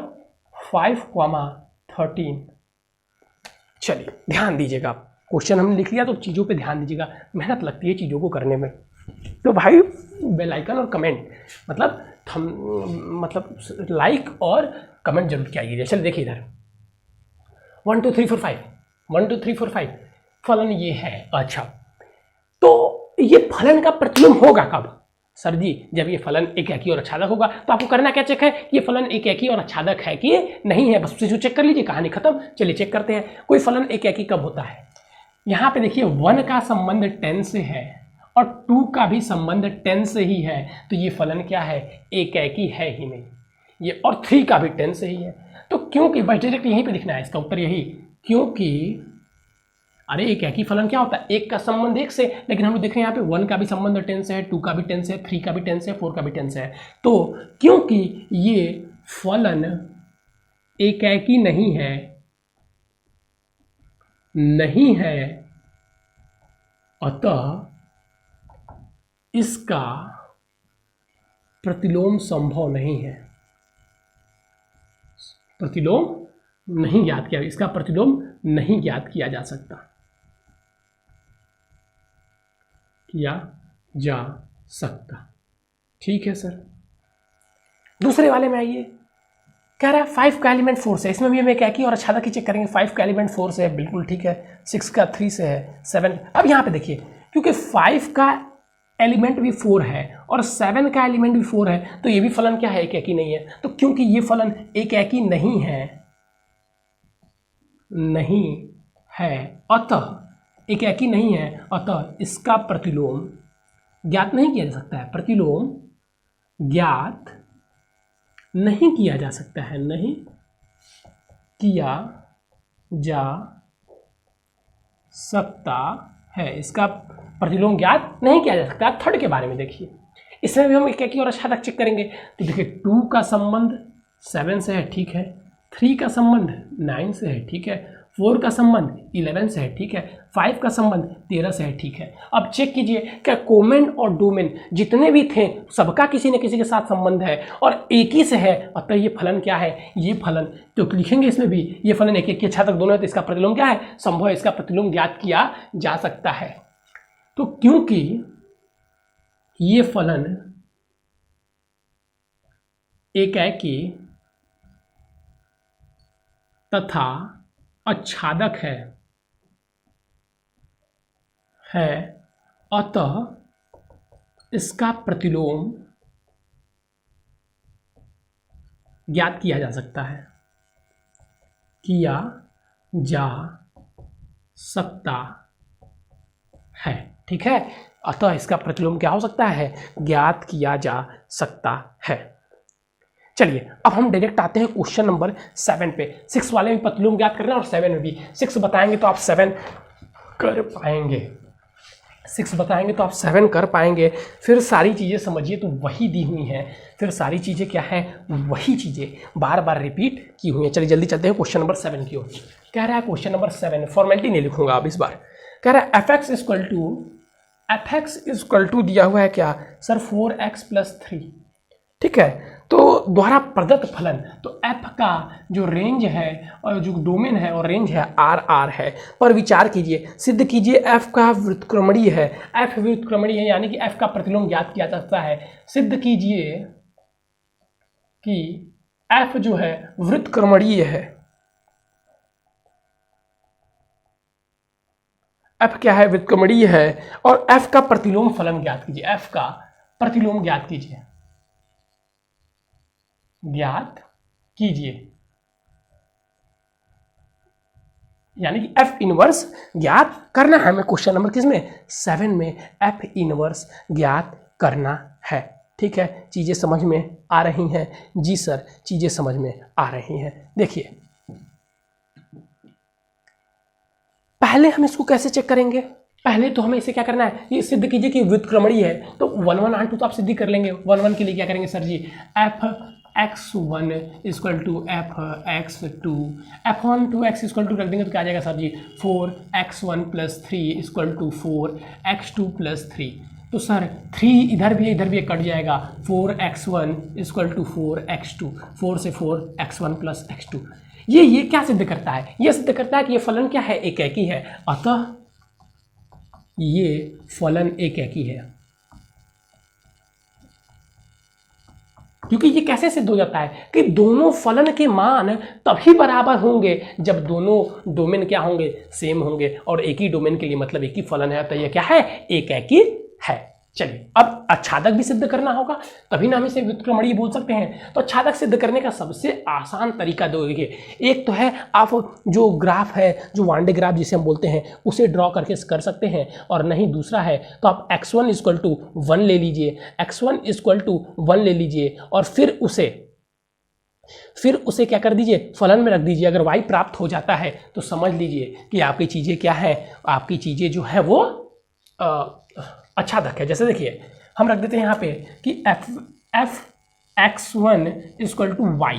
5,13। चलिए ध्यान दीजिएगा, क्वेश्चन हमने लिख लिया तो चीज़ों पे ध्यान दीजिएगा, मेहनत लगती है चीज़ों को करने में। तो भाई बेल आइकन और कमेंट मतलब लाइक और कमेंट जरूर किया। चलिए देखिए इधर 1 2 3 4 5, 1 2 3 4 5 फलन ये है। अच्छा, तो ये फलन का प्रतिलोम होगा कब? सर जी जब ये फलन एकाकी और आच्छादक होगा तो आपको करना क्या चेक है, ये फलन एकाकी और आच्छादक है कि नहीं है, बस उसे चेक कर लीजिए, कहानी खत्म। चलिए चेक करते हैं कोई फलन एकाकी कब होता है। यहाँ पे देखिए 1 का संबंध 10 से है और 2 का भी संबंध 10 से ही है, तो ये फलन क्या है, एकाकी है ही नहीं। ये और 3 का भी 10 से ही है, तो क्योंकि बस डायरेक्ट यहीं पे लिखना है इसका उत्तर यही, क्योंकि अरे एकाकी फलन क्या होता है, 1 का संबंध 1 से, लेकिन हम लोग देख रहे हैं यहाँ पे 1 का भी संबंध 10 से है, 2 का भी 10 से है, 3 का भी 10 से है, 4 का भी 10 से है। तो क्योंकि ये फलन एकाकी नहीं है अतः इसका प्रतिलोम संभव नहीं है, प्रतिलोम नहीं ज्ञात किया, इसका प्रतिलोम नहीं ज्ञात किया जा सकता, ठीक है सर। दूसरे वाले में आइए, कह रहा है 5 का एलिमेंट 4 से, इसमें भी हम एकाकी और आच्छादक की चेक करेंगे। 5 का एलिमेंट 4 से है, बिल्कुल ठीक है। 6 का 3 से है, 7। अब यहाँ पे देखिए क्योंकि 5 का एलिमेंट भी 4 है और 7 का एलिमेंट भी 4 है, तो ये भी फलन क्या है, एकाकी नहीं है। तो क्योंकि ये फलन एकाकी नहीं है अतः एकाकी नहीं है अतः इसका प्रतिलोम ज्ञात नहीं किया जा सकता है, प्रतिलोम ज्ञात नहीं किया जा सकता है, नहीं किया जा सकता है, इसका प्रतिलोम ज्ञात नहीं किया जा सकता। थर्ड के बारे में देखिए, इसमें भी हम एकाकी और आच्छादक चेक करेंगे। तो देखिए 2 का संबंध 7 से है, ठीक है। 3 का संबंध 9 से है, ठीक है। 4 का संबंध 11 से है, ठीक है। 5 का संबंध 13 से है, ठीक है। अब चेक कीजिए क्या कोमेन और डोमेन जितने भी थे सबका किसी न किसी के साथ संबंध है और एक ही से है, अतः ये फलन क्या है, ये फलन तो लिखेंगे इसमें भी, ये फलन एकाकी आच्छादक दोनों है, तो इसका प्रतिलोम क्या है, संभव है, इसका प्रतिलोम ज्ञात किया जा सकता है। तो क्योंकि ये फलन एकाकी तथा आच्छादक है अतः इसका प्रतिलोम ज्ञात किया जा सकता है, ठीक है। अतः इसका प्रतिलोम क्या हो सकता है, ज्ञात किया जा सकता है। चलिए अब हम डायरेक्ट आते हैं क्वेश्चन नंबर 7 पे। 6 वाले में प्रतिलोम ज्ञात करना और 7 में भी 6 बताएंगे तो आप 7 कर पाएंगे, 6 बताएंगे तो आप 7 कर पाएंगे। फिर सारी चीज़ें समझिए तो वही दी हुई हैं, फिर सारी चीज़ें क्या है, वही चीज़ें बार बार रिपीट की हुई हैं। चलिए जल्दी चलते हैं क्वेश्चन नंबर 7 की ओर। कह रहा है क्वेश्चन नंबर 7, फॉर्मेलिटी नहीं लिखूंगा अब इस बार। कह रहा है एफ एक्स इक्वल टू दिया हुआ है क्या सर, 4x + 3, ठीक है। तो द्वारा प्रदत्त फलन, तो f का जो रेंज है और जो डोमेन है और रेंज है r है, पर विचार कीजिए, सिद्ध कीजिए f का व्युत्क्रमणीय है, f व्युत्क्रमणीय है यानी कि f का प्रतिलोम ज्ञात किया जा सकता है। सिद्ध कीजिए कि f जो है व्युत्क्रमणीय है, f क्या है, व्युत्क्रमणीय है, और f का प्रतिलोम फलन ज्ञात कीजिए, f का प्रतिलोम ज्ञात कीजिए, यानी कि f इनवर्स ज्ञात करना है हमें। क्वेश्चन नंबर किसमें, 7 में f इनवर्स ज्ञात करना है, ठीक है। चीजें समझ में आ रही हैं जी सर, चीजें समझ में आ रही हैं। देखिए पहले हम इसको कैसे चेक करेंगे, पहले तो हमें इसे क्या करना है, ये सिद्ध कीजिए कि व्युत्क्रमणीय है, तो 1 1 R2 तो आप सिद्ध कर लेंगे। 1 1 के लिए क्या करेंगे सर जी, f(x1) = f(x2), f1 2x = रख देंगे तो क्या आ जाएगा सर जी, 4x1 + 3 = 4x2 + 3। तो सर 3 इधर भी कट जाएगा, 4x1 = 4x2, 4 से 4x1 + x2। ये क्या सिद्ध करता है, ये सिद्ध करता है कि ये फलन क्या है, एकाकी है, अतः ये फलन एकाकी है। क्योंकि ये कैसे सिद्ध हो जाता है कि दोनों फलन के मान तभी बराबर होंगे जब दोनों डोमेन क्या होंगे, सेम होंगे, और एक ही डोमेन के लिए मतलब एक ही फलन है, तो ये क्या है, एकाकी है। चलिए अब आच्छादक भी सिद्ध करना होगा, तभी ना हम इसे व्युत्क्रमणीय बोल सकते हैं। तो आच्छादक सिद्ध करने का सबसे आसान तरीका दो देखिए, एक तो है आप जो ग्राफ है, जो वांडे ग्राफ जिसे हम बोलते हैं, उसे ड्रॉ करके कर सकते हैं, और नहीं दूसरा है तो आप x1 इक्वल टू 1 ले लीजिए, x1 इक्वल टू 1 ले लीजिए और फिर उसे क्या कर दीजिए, फलन में रख दीजिए। अगर y प्राप्त हो जाता है तो समझ लीजिए कि आपकी चीज़ें क्या है, आपकी चीज़ें जो है वो आच्छादक है। जैसे देखिए हम रख देते हैं यहाँ पे कि f x1 equal to y,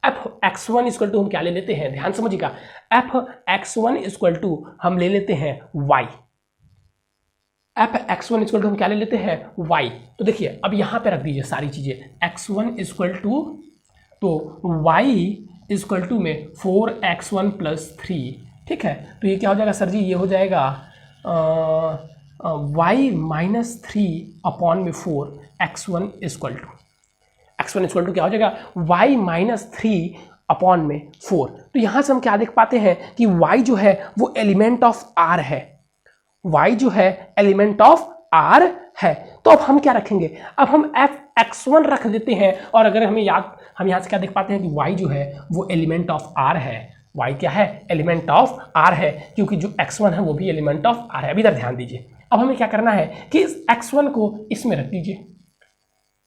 f x1 equal to हम क्या ले लेते हैं, ध्यान समझिएगा, एफ x1 इक्वल टू हम ले लेते हैं y, F x1 equal to हम क्या ले लेते हैं y। तो देखिए अब यहाँ पे रख दीजिए सारी चीज़ें, x1 इक्वल टू, तो y इक्वल टू में 4x1 प्लस 3, ठीक है। तो ये क्या हो जाएगा सर जी, ये हो जाएगा y माइनस 3 अपॉन में 4, x1 इक्वल टू क्या हो जाएगा, y माइनस 3 अपॉन में 4। तो यहाँ से हम क्या देख पाते हैं कि y जो है वो एलिमेंट ऑफ r है, y जो है एलिमेंट ऑफ r है। तो अब हम क्या रखेंगे, अब हम fx1 रख देते हैं, और अगर हम यहाँ से क्या देख पाते हैं कि y जो है वो एलिमेंट ऑफ r है, y क्या है, एलिमेंट ऑफ r है, क्योंकि जो x1 है वो भी एलिमेंट ऑफ r है। अब इधर ध्यान दीजिए, अब हमें क्या करना है कि इस x1 को इसमें रख दीजिए।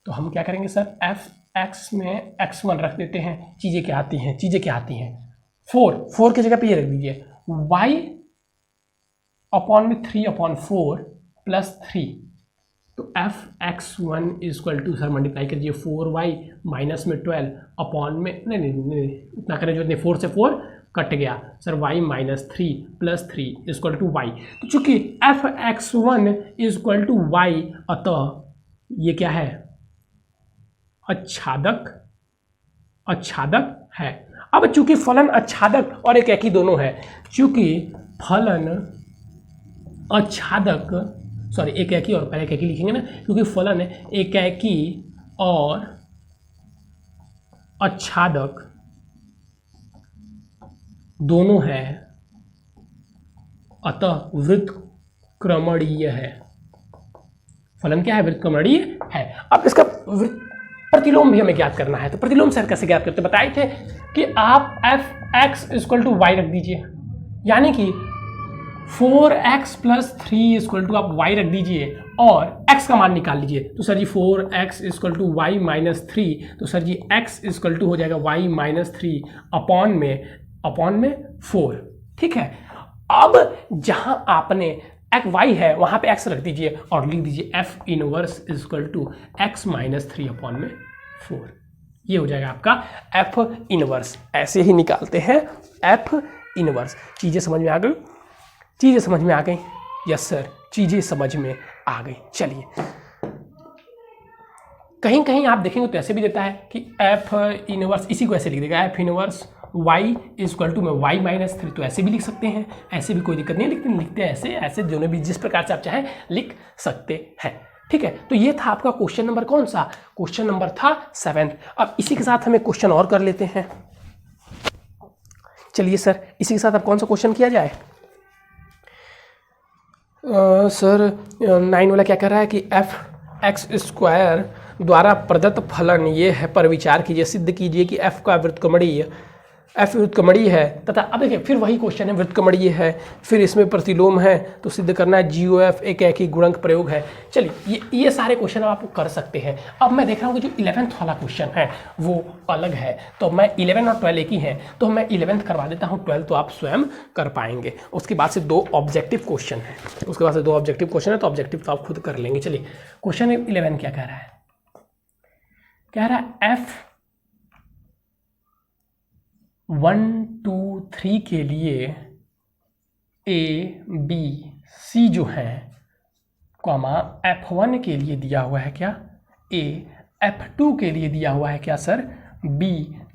तो हम क्या करेंगे सर, fx में x1 रख देते हैं, चीज़ें क्या आती हैं 4 की जगह पे ये रख दीजिए, y अपॉन में 3 अपॉन 4 प्लस 3। तो fx1 equal to sir multiply कर दीजिए 4y माइनस में 12 अपॉन में, नहीं इतना करें जो 4 से 4 कट गया sir, y minus 3 plus 3 equal to y. तो चूंकि fx1 इक्वल टू वाई, अतः ये क्या है, आच्छादक है। अब चूंकि फलन आच्छादक और एकाकी दोनों है, चूंकि फलन आच्छादक, सॉरी एकाकी और परएकाकी लिखेंगे ना, क्योंकि फलन एकाकी और आच्छादक दोनों है, अतः व्युत्क्रमणीय है। फलन क्या है, व्युत्क्रमणीय है। अब इसका प्रतिलोम भी हमें ज्ञात करना है। तो प्रतिलोम सर कैसे ज्ञात करते, बताए थे कि आप fx इक्वल टू वाई रख दीजिए, यानी कि 4x प्लस 3 इक्वल टू आप y रख दीजिए और x का मान निकाल लीजिए। तो sir ji 4x equal to y minus 3, तो sir ji x equal to हो जाएगा y माइनस 3 अपॉन में 4, ठीक है। अब जहां आपने y है वहां पे x रख दीजिए और लिख दीजिए f inverse equal to x minus 3 upon में 4। ये हो जाएगा आपका f इनवर्स। ऐसे ही निकालते हैं f इनवर्स। चीज़ें समझ में आ गई, यस सर, चीज़ें समझ में आ गई। चलिए कहीं कहीं आप देखेंगे तो ऐसे भी देता है कि f इनवर्स, इसी को ऐसे लिख देगा f inverse y equal to में y माइनस 3, तो ऐसे भी लिख सकते हैं, ऐसे भी कोई दिक्कत नहीं है, लिखते हैं ऐसे दोनों भी जिस प्रकार से आप चाहें लिख सकते हैं, ठीक है। तो ये था आपका क्वेश्चन नंबर, कौन सा क्वेश्चन नंबर था 7। अब इसी के साथ हमें क्वेश्चन और कर लेते हैं। चलिए सर, इसी के साथ अब कौन सा क्वेश्चन किया जाए। सर 9 वाला क्या कह रहा है कि f(x) स्क्वायर द्वारा प्रदत्त फलन ये है, पर विचार कीजिए, सिद्ध कीजिए कि f का व्युत्क्रमणीय है तथा, अब देखिए फिर वही क्वेश्चन है, व्युत्क्रमणीय है, फिर इसमें प्रतिलोम है, तो सिद्ध करना है GOF एकाकी गुणक प्रयोग है। चलिए ये सारे क्वेश्चन आप कर सकते हैं। अब मैं देख रहा हूँ कि जो 11th वाला क्वेश्चन है वो अलग है, तो मैं 11 और 12 एक ही है, तो मैं 11th करवा देता हूँ, 12 तो आप स्वयं कर पाएंगे। उसके बाद से 2 ऑब्जेक्टिव क्वेश्चन है, तो ऑब्जेक्टिव तो आप खुद कर लेंगे। चलिए क्वेश्चन 11 क्या कह रहा है, कह रहा है f 1 2 3 के लिए a b c जो है, कॉमा f1 के लिए दिया हुआ है क्या a, f2 के लिए दिया हुआ है क्या सर b,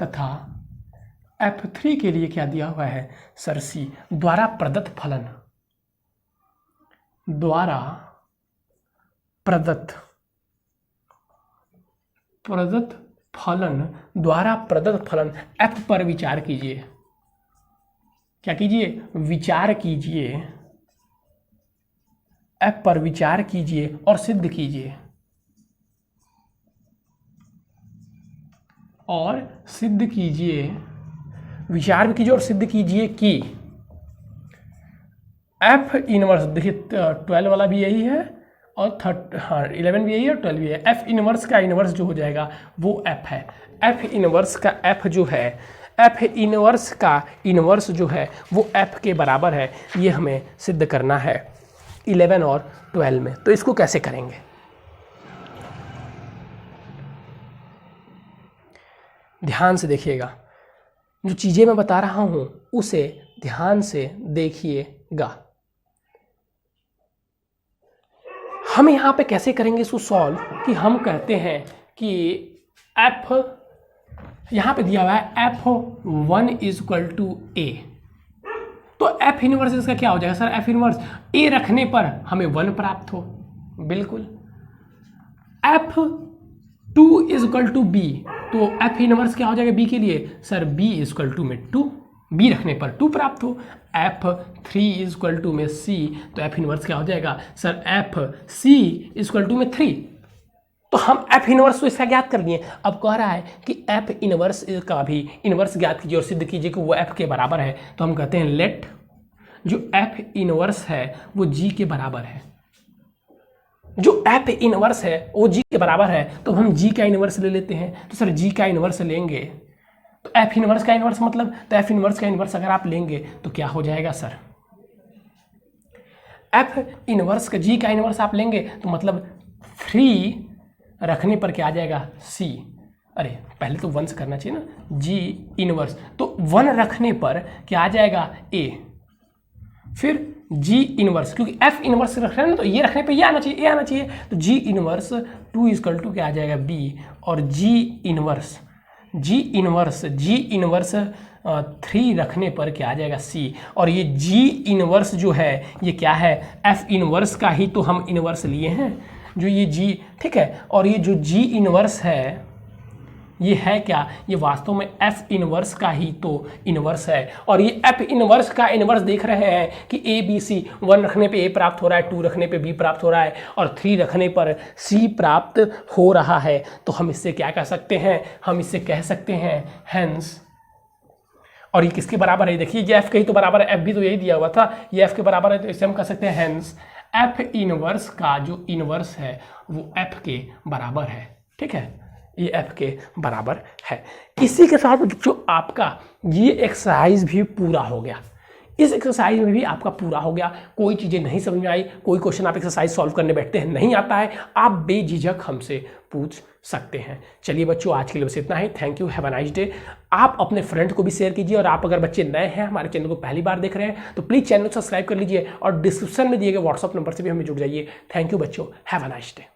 तथा f3 के लिए क्या दिया हुआ है सर c, द्वारा प्रदत्त फलन f पर विचार कीजिए। क्या कीजिए, विचार कीजिए f पर विचार कीजिए और सिद्ध कीजिए, और सिद्ध कीजिए, विचार भी कीजिए और सिद्ध कीजिए कि f इनवर्स, देखिए 12 वाला भी यही है और 11 भी यही है और 12 भी है। f इनवर्स का इनवर्स जो हो जाएगा वो f है। f इनवर्स का f जो है, f इनवर्स का इनवर्स जो है वो f के बराबर है। ये हमें सिद्ध करना है 11 और 12 में। तो इसको कैसे करेंगे? ध्यान से देखिएगा, जो चीज़ें मैं बता रहा हूँ उसे ध्यान से देखिएगा। हम यहाँ पे कैसे करेंगे इसको सॉल्व, कि हम कहते हैं कि f यहाँ पे दिया हुआ है f1 इक्वल टू a, तो f इनवर्स इसका क्या हो जाएगा सर? f इनवर्स a रखने पर हमें 1 प्राप्त हो, बिल्कुल। f2 इक्वल टू b, तो f इनवर्स क्या हो जाएगा b के लिए? सर b इक्वल टू में 2, b रखने पर 2 प्राप्त हो। f3 इक्वल टू में c, तो f इनवर्स क्या हो जाएगा? सर fc इक्वल टू में 3। तो हम f इनवर्स तो इसका ज्ञात कर लिए। अब कह रहा है कि f इनवर्स का भी इनवर्स ज्ञात कीजिए और सिद्ध कीजिए कि वो f के बराबर है। तो हम कहते हैं लेट जो f इनवर्स है वो g के बराबर है। जो f इनवर्स है वो g के बराबर है, तो हम g का इनवर्स ले लेते हैं। तो सर g का इनवर्स लेंगे तो f इनवर्स का इनवर्स मतलब, तो f इनवर्स का इनवर्स अगर आप लेंगे तो क्या हो जाएगा सर? f इनवर्स का g का इनवर्स आप लेंगे तो मतलब 3 रखने पर क्या आ जाएगा? c। अरे पहले तो 1 से करना चाहिए ना, g इनवर्स, तो 1 रखने पर क्या आ जाएगा? a। फिर g इनवर्स, क्योंकि f इनवर्स रख रहे हैं ना, तो ये रखने पे ये आना चाहिए, a आना चाहिए, तो g इनवर्स 2 इक्वल टू क्या आ जाएगा? b। और g इनवर्स 3 रखने पर क्या आ जाएगा? c। और ये g इनवर्स जो है ये क्या है? f इनवर्स का ही तो हम इनवर्स लिए हैं, जो ये g, ठीक है। और ये जो g इनवर्स है ये है क्या? ये वास्तव में f इनवर्स का ही तो इनवर्स है। और ये f इनवर्स का इनवर्स देख रहे हैं कि a b c, 1 रखने पे a प्राप्त हो रहा है, 2 रखने पे b प्राप्त हो रहा है और 3 रखने पर c प्राप्त हो रहा है। तो हम इससे क्या कह सकते हैं? हम इससे कह सकते हैं हेंस। और ये किसके बराबर है? देखिए ये f के ही तो बराबर है, f भी तो यही दिया हुआ था, ये f के बराबर है, तो इससे हम कह सकते हैं हेंस f इनवर्स का जो इनवर्स है वो f के बराबर है, ठीक है। ये f के बराबर है। इसी के साथ जो आपका ये एक्सरसाइज भी पूरा हो गया। इस एक्सरसाइज में भी आपका पूरा हो गया। कोई चीज़ें नहीं समझ में आई, कोई क्वेश्चन आप एक्सरसाइज सॉल्व करने बैठते हैं नहीं आता है, आप बेझिझक हमसे पूछ सकते हैं। चलिए बच्चों, आज के लिए बस इतना ही। Thank you, have a nice day. आप अपने फ्रेंड को भी शेयर कीजिए, और आप अगर बच्चे नए हैं, हमारे चैनल को पहली बार देख रहे हैं, तो प्लीज़ चैनल को सब्सक्राइब कर लीजिए और डिस्क्रिप्शन में दिए गए व्हाट्सअप नंबर से भी हमें जुड़ जाइए। थैंक यू बच्चों, हैव अ नाइस डे।